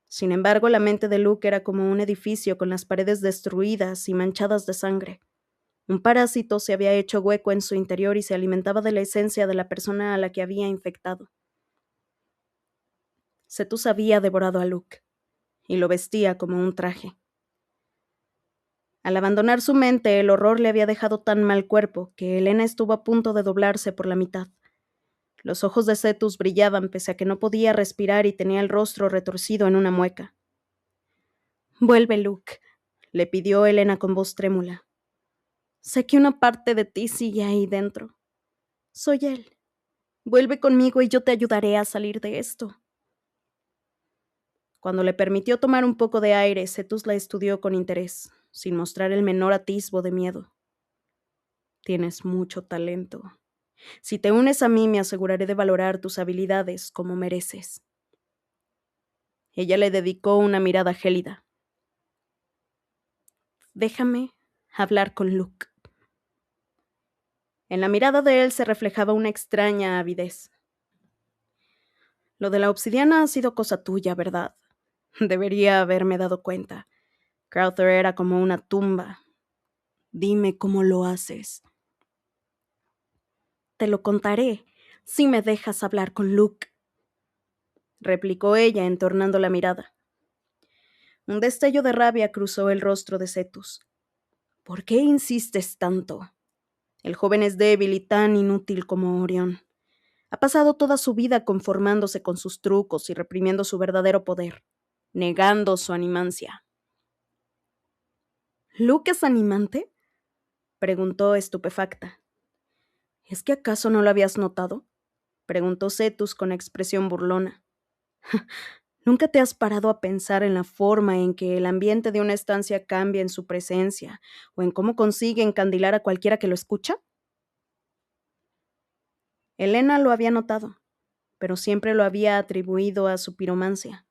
Sin embargo, la mente de Luke era como un edificio con las paredes destruidas y manchadas de sangre. Un parásito se había hecho hueco en su interior y se alimentaba de la esencia de la persona a la que había infectado. Cetus había devorado a Luke, y lo vestía como un traje. Al abandonar su mente, el horror le había dejado tan mal cuerpo que Elena estuvo a punto de doblarse por la mitad. Los ojos de Cetus brillaban pese a que no podía respirar y tenía el rostro retorcido en una mueca. «Vuelve, Luke», le pidió Elena con voz trémula. «Sé que una parte de ti sigue ahí dentro. Soy él. Vuelve conmigo y yo te ayudaré a salir de esto». Cuando le permitió tomar un poco de aire, Cetus la estudió con interés, sin mostrar el menor atisbo de miedo. «Tienes mucho talento. Si te unes a mí, me aseguraré de valorar tus habilidades como mereces». Ella le dedicó una mirada gélida. «Déjame hablar con Luke». En la mirada de él se reflejaba una extraña avidez. «Lo de la obsidiana ha sido cosa tuya, ¿verdad? Debería haberme dado cuenta. Crowther era como una tumba. Dime cómo lo haces». «Te lo contaré, si me dejas hablar con Luke», replicó ella, entornando la mirada. Un destello de rabia cruzó el rostro de Cetus. «¿Por qué insistes tanto? El joven es débil y tan inútil como Orión. Ha pasado toda su vida conformándose con sus trucos y reprimiendo su verdadero poder, negando su animancia». «¿Luke es animante?», preguntó estupefacta. «¿Es que acaso no lo habías notado?», preguntó Cetus con expresión burlona. «¿Nunca te has parado a pensar en la forma en que el ambiente de una estancia cambia en su presencia o en cómo consigue encandilar a cualquiera que lo escucha?». Elena lo había notado, pero siempre lo había atribuido a su piromancia.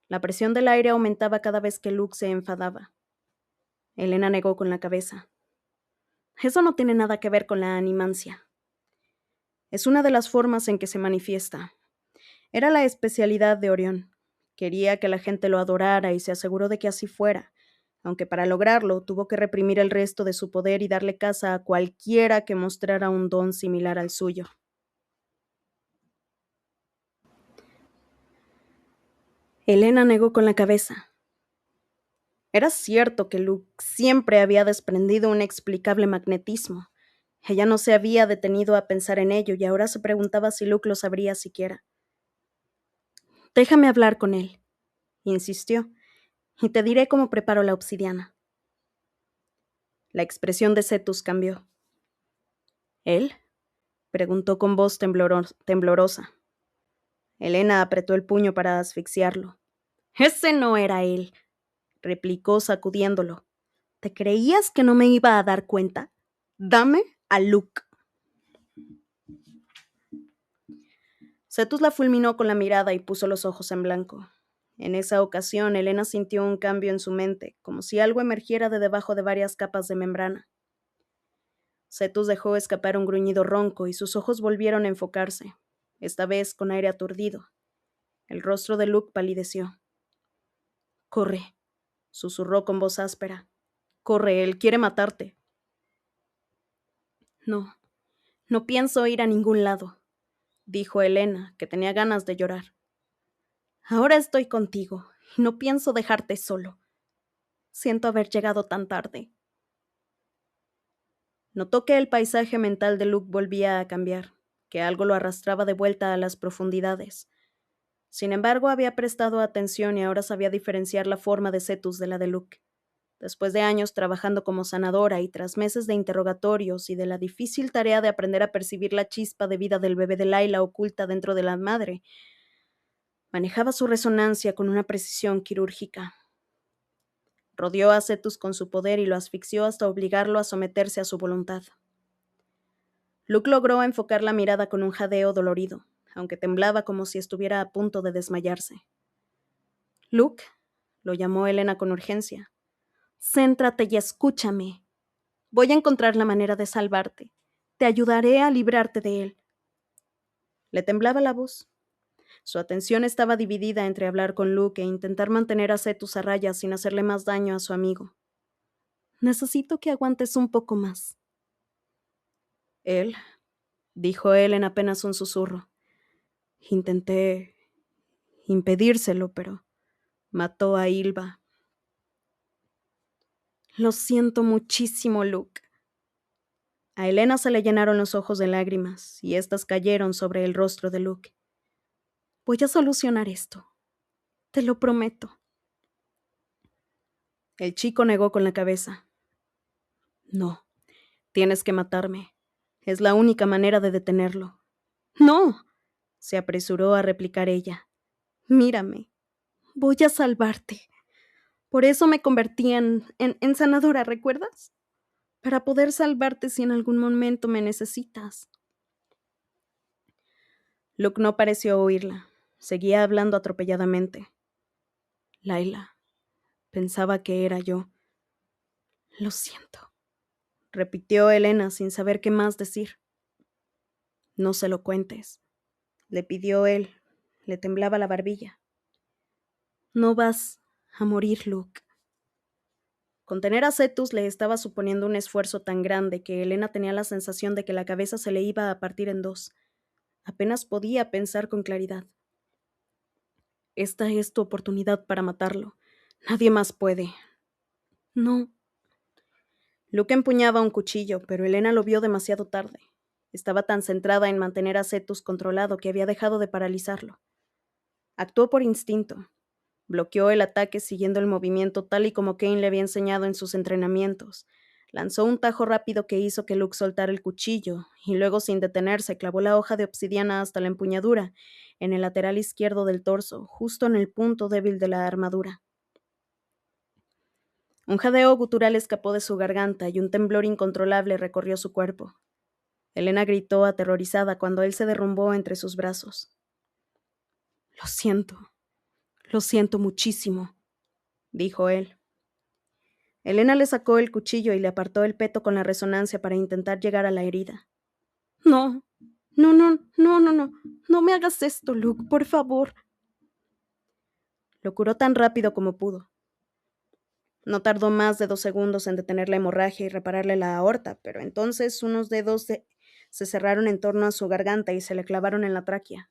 La presión del aire aumentaba cada vez que Luke se enfadaba. Elena negó con la cabeza. «Eso no tiene nada que ver con la animancia. Es una de las formas en que se manifiesta. Era la especialidad de Orión. Quería que la gente lo adorara y se aseguró de que así fuera, aunque para lograrlo tuvo que reprimir el resto de su poder y darle caza a cualquiera que mostrara un don similar al suyo». Elena negó con la cabeza. Era cierto que Luke siempre había desprendido un inexplicable magnetismo. Ella no se había detenido a pensar en ello y ahora se preguntaba si Luke lo sabría siquiera. «Déjame hablar con él», insistió, «y te diré cómo preparo la obsidiana». La expresión de Cetus cambió. «¿Él?», preguntó con voz temblorosa. Elena apretó el puño para asfixiarlo. «Ese no era él», replicó sacudiéndolo. «¿Te creías que no me iba a dar cuenta? Dame a Luke». Cetus la fulminó con la mirada y puso los ojos en blanco. En esa ocasión, Elena sintió un cambio en su mente, como si algo emergiera de debajo de varias capas de membrana. Cetus dejó escapar un gruñido ronco y sus ojos volvieron a enfocarse, esta vez con aire aturdido. El rostro de Luke palideció. «Corre», susurró con voz áspera. «Corre, él quiere matarte». No, no pienso ir a ningún lado, dijo Elena, que tenía ganas de llorar. Ahora estoy contigo y no pienso dejarte solo. Siento haber llegado tan tarde. Notó que el paisaje mental de Luke volvía a cambiar, que algo lo arrastraba de vuelta a las profundidades. Sin embargo, había prestado atención y ahora sabía diferenciar la forma de Cetus de la de Luke. Después de años trabajando como sanadora y tras meses de interrogatorios y de la difícil tarea de aprender a percibir la chispa de vida del bebé de Layla oculta dentro de la madre, manejaba su resonancia con una precisión quirúrgica. Rodeó a Cetus con su poder y lo asfixió hasta obligarlo a someterse a su voluntad. Luke logró enfocar la mirada con un jadeo dolorido, aunque temblaba como si estuviera a punto de desmayarse. Luke, lo llamó Elena con urgencia. Céntrate y escúchame. Voy a encontrar la manera de salvarte. Te ayudaré a librarte de él. Le temblaba la voz. Su atención estaba dividida entre hablar con Luke e intentar mantener a Cetus a raya sin hacerle más daño a su amigo. Necesito que aguantes un poco más. Él, dijo él en apenas un susurro. Intenté impedírselo, pero mató a Ylva. Lo siento muchísimo, Luke. A Elena se le llenaron los ojos de lágrimas y éstas cayeron sobre el rostro de Luke. Voy a solucionar esto. Te lo prometo. El chico negó con la cabeza. No, tienes que matarme. Es la única manera de detenerlo. No, se apresuró a replicar ella. Mírame, voy a salvarte. Por eso me convertí en sanadora, ¿recuerdas? Para poder salvarte si en algún momento me necesitas. Luke no pareció oírla. Seguía hablando atropelladamente. Layla, pensaba que era yo. Lo siento, repitió Elena sin saber qué más decir. No se lo cuentes, le pidió él. Le temblaba la barbilla. No vas a morir, Luke. Contener a Cetus le estaba suponiendo un esfuerzo tan grande que Elena tenía la sensación de que la cabeza se le iba a partir en dos. Apenas podía pensar con claridad. Esta es tu oportunidad para matarlo. Nadie más puede. No. Luke empuñaba un cuchillo, pero Elena lo vio demasiado tarde. Estaba tan centrada en mantener a Cetus controlado que había dejado de paralizarlo. Actuó por instinto. Bloqueó el ataque siguiendo el movimiento tal y como Kane le había enseñado en sus entrenamientos. Lanzó un tajo rápido que hizo que Luke soltara el cuchillo, y luego sin detenerse clavó la hoja de obsidiana hasta la empuñadura, en el lateral izquierdo del torso, justo en el punto débil de la armadura. Un jadeo gutural escapó de su garganta y un temblor incontrolable recorrió su cuerpo. Elena gritó aterrorizada cuando él se derrumbó entre sus brazos. Lo siento muchísimo, dijo él. Elena le sacó el cuchillo y le apartó el peto con la resonancia para intentar llegar a la herida. No, no me hagas esto, Luke, por favor. Lo curó tan rápido como pudo. No tardó más de 2 segundos en detener la hemorragia y repararle la aorta, pero entonces unos dedos se cerraron en torno a su garganta y se le clavaron en la tráquea.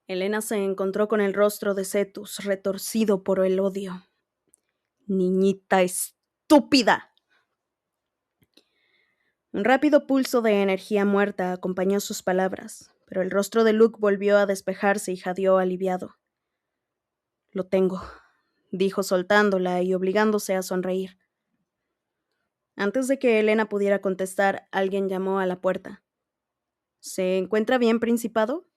Elena se encontró con el rostro de Cetus, retorcido por el odio. ¡Niñita estúpida! Un rápido pulso de energía muerta acompañó sus palabras, pero el rostro de Luke volvió a despejarse y jadeó aliviado. Lo tengo, dijo soltándola y obligándose a sonreír. Antes de que Elena pudiera contestar, alguien llamó a la puerta. ¿Se encuentra bien, Principado?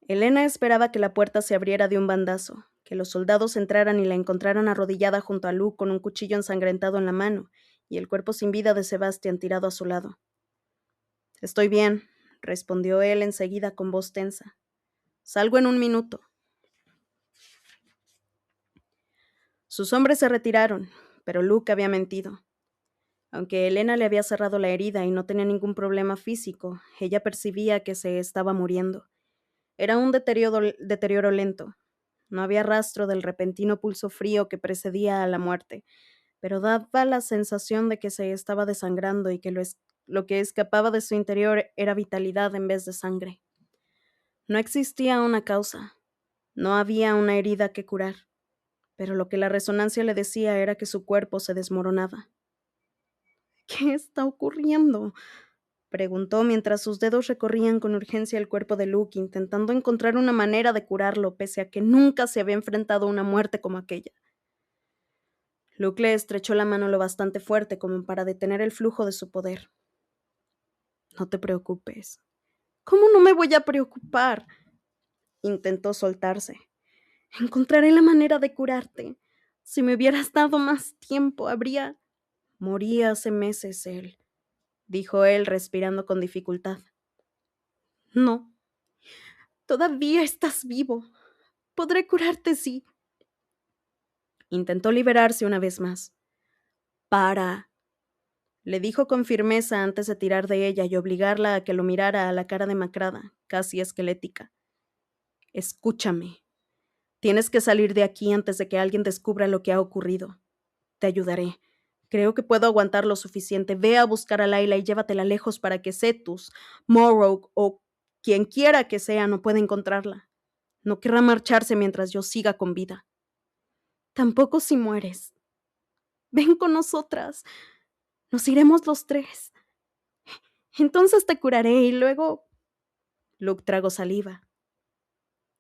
Elena esperaba que la puerta se abriera de un bandazo, que los soldados entraran y la encontraran arrodillada junto a Luke con un cuchillo ensangrentado en la mano y el cuerpo sin vida de Sebastián tirado a su lado. Estoy bien, respondió él enseguida con voz tensa. Salgo en 1 minuto. Sus hombres se retiraron, pero Luke había mentido. Aunque Elena le había cerrado la herida y no tenía ningún problema físico, ella percibía que se estaba muriendo. Era un deterioro lento. No había rastro del repentino pulso frío que precedía a la muerte, pero daba la sensación de que se estaba desangrando y que lo que escapaba de su interior era vitalidad en vez de sangre. No existía una causa, no había una herida que curar, pero lo que la resonancia le decía era que su cuerpo se desmoronaba. ¿Qué está ocurriendo?, preguntó mientras sus dedos recorrían con urgencia el cuerpo de Luke, intentando encontrar una manera de curarlo, pese a que nunca se había enfrentado a una muerte como aquella. Luke le estrechó la mano lo bastante fuerte como para detener el flujo de su poder. No te preocupes. ¿Cómo no me voy a preocupar?, intentó soltarse. Encontraré la manera de curarte. Si me hubieras dado más tiempo, habría... Moría hace meses él, dijo él, respirando con dificultad. No. Todavía estás vivo. Podré curarte, sí. Intentó liberarse una vez más. Para, le dijo con firmeza antes de tirar de ella y obligarla a que lo mirara a la cara demacrada, casi esquelética. Escúchame. Tienes que salir de aquí antes de que alguien descubra lo que ha ocurrido. Te ayudaré. Creo que puedo aguantar lo suficiente. Ve a buscar a Layla y llévatela lejos para que Cetus, Morrow o quien quiera que sea no pueda encontrarla. No querrá marcharse mientras yo siga con vida. Tampoco si mueres. Ven con nosotras. Nos iremos los tres. Entonces te curaré y luego... Luke tragó saliva.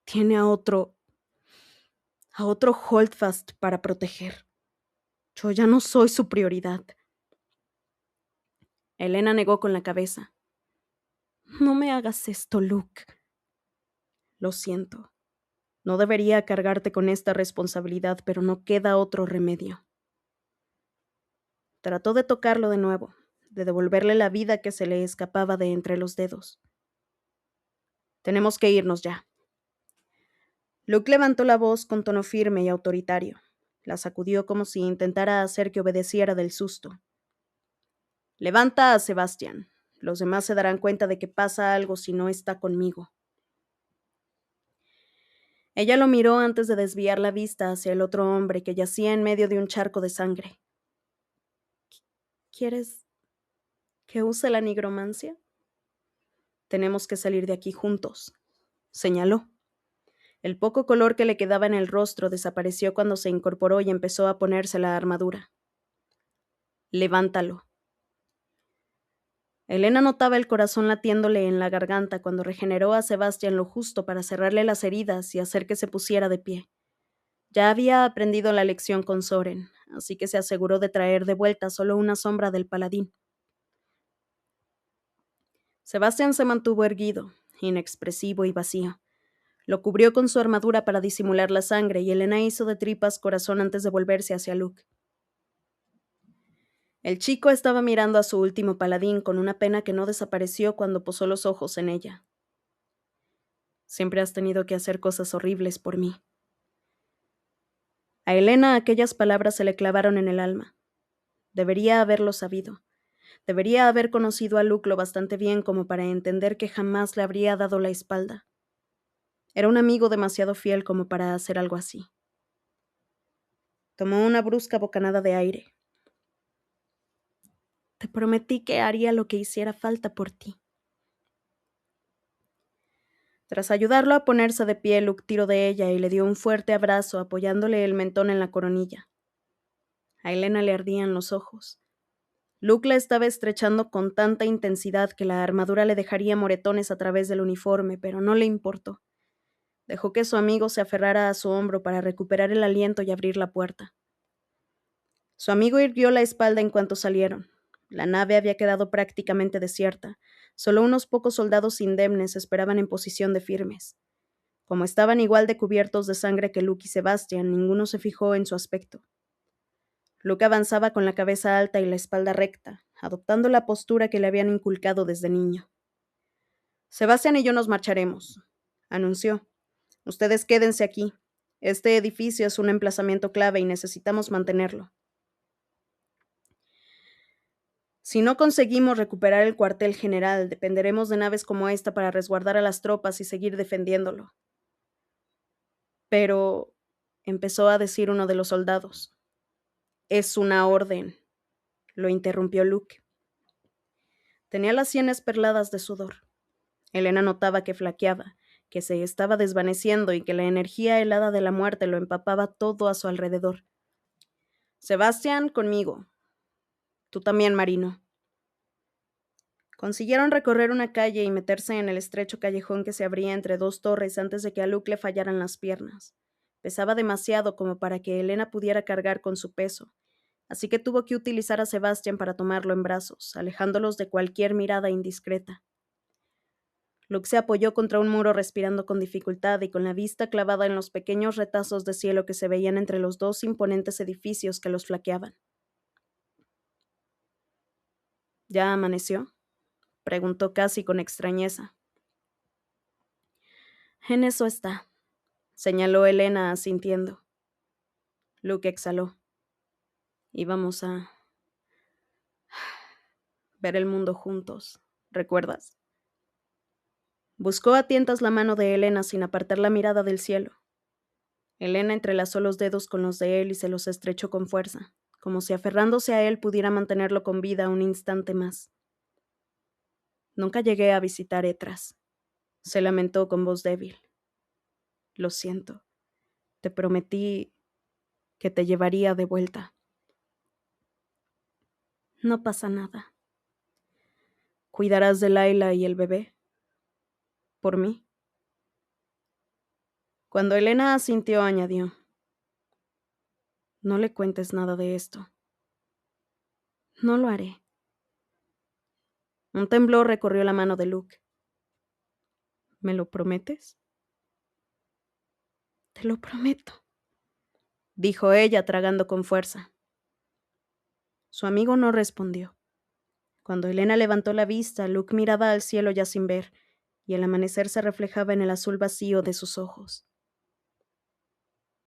Tiene a otro Holdfast para proteger. Yo ya no soy su prioridad. Elena negó con la cabeza. No me hagas esto, Luke. Lo siento. No debería cargarte con esta responsabilidad, pero no queda otro remedio. Trató de tocarlo de nuevo, de devolverle la vida que se le escapaba de entre los dedos. Tenemos que irnos ya. Luke levantó la voz con tono firme y autoritario. La sacudió como si intentara hacer que obedeciera del susto. Levanta a Sebastian. Los demás se darán cuenta de que pasa algo si no está conmigo. Ella lo miró antes de desviar la vista hacia el otro hombre que yacía en medio de un charco de sangre. ¿Quieres que use la nigromancia? Tenemos que salir de aquí juntos, señaló. El poco color que le quedaba en el rostro desapareció cuando se incorporó y empezó a ponerse la armadura. Levántalo. Elena notaba el corazón latiéndole en la garganta cuando regeneró a Sebastián lo justo para cerrarle las heridas y hacer que se pusiera de pie. Ya había aprendido la lección con Soren, así que se aseguró de traer de vuelta solo una sombra del paladín. Sebastián se mantuvo erguido, inexpresivo y vacío. Lo cubrió con su armadura para disimular la sangre y Elena hizo de tripas corazón antes de volverse hacia Luke. El chico estaba mirando a su último paladín con una pena que no desapareció cuando posó los ojos en ella. Siempre has tenido que hacer cosas horribles por mí. A Elena aquellas palabras se le clavaron en el alma. Debería haberlo sabido. Debería haber conocido a Luke lo bastante bien como para entender que jamás le habría dado la espalda. Era un amigo demasiado fiel como para hacer algo así. Tomó una brusca bocanada de aire. Te prometí que haría lo que hiciera falta por ti. Tras ayudarlo a ponerse de pie, Luke tiró de ella y le dio un fuerte abrazo apoyándole el mentón en la coronilla. A Elena le ardían los ojos. Luke la estaba estrechando con tanta intensidad que la armadura le dejaría moretones a través del uniforme, pero no le importó. Dejó que su amigo se aferrara a su hombro para recuperar el aliento y abrir la puerta. Su amigo irguió la espalda en cuanto salieron. La nave había quedado prácticamente desierta. Solo unos pocos soldados indemnes esperaban en posición de firmes. Como estaban igual de cubiertos de sangre que Luke y Sebastian, ninguno se fijó en su aspecto. Luke avanzaba con la cabeza alta y la espalda recta, adoptando la postura que le habían inculcado desde niño. Sebastian y yo nos marcharemos, anunció. Ustedes quédense aquí. Este edificio es un emplazamiento clave y necesitamos mantenerlo. Si no conseguimos recuperar el cuartel general, dependeremos de naves como esta para resguardar a las tropas y seguir defendiéndolo. Pero, empezó a decir uno de los soldados. Es una orden, lo interrumpió Luke. Tenía las sienes perladas de sudor. Elena notaba que flaqueaba, que se estaba desvaneciendo y que la energía helada de la muerte lo empapaba todo a su alrededor. Sebastián, conmigo. Tú también, Marino. Consiguieron recorrer una calle y meterse en el estrecho callejón que se abría entre dos torres antes de que a Luke le fallaran las piernas. Pesaba demasiado como para que Elena pudiera cargar con su peso, así que tuvo que utilizar a Sebastián para tomarlo en brazos, alejándolos de cualquier mirada indiscreta. Luke se apoyó contra un muro respirando con dificultad y con la vista clavada en los pequeños retazos de cielo que se veían entre los dos imponentes edificios que los flanqueaban. ¿Ya amaneció?, preguntó casi con extrañeza. En eso está, señaló Elena asintiendo. Luke exhaló. Íbamos a ver el mundo juntos, ¿recuerdas? Buscó a tientas la mano de Elena sin apartar la mirada del cielo. Elena entrelazó los dedos con los de él y se los estrechó con fuerza, como si aferrándose a él pudiera mantenerlo con vida un instante más. Nunca llegué a visitar Etras, se lamentó con voz débil. Lo siento. Te prometí que te llevaría de vuelta. No pasa nada. ¿Cuidarás de Laila y el bebé? ¿Por mí? Cuando Elena asintió, añadió: No le cuentes nada de esto. No lo haré. Un temblor recorrió la mano de Luke. ¿Me lo prometes? Te lo prometo, dijo ella, tragando con fuerza. Su amigo no respondió. Cuando Elena levantó la vista, Luke miraba al cielo ya sin ver, y el amanecer se reflejaba en el azul vacío de sus ojos.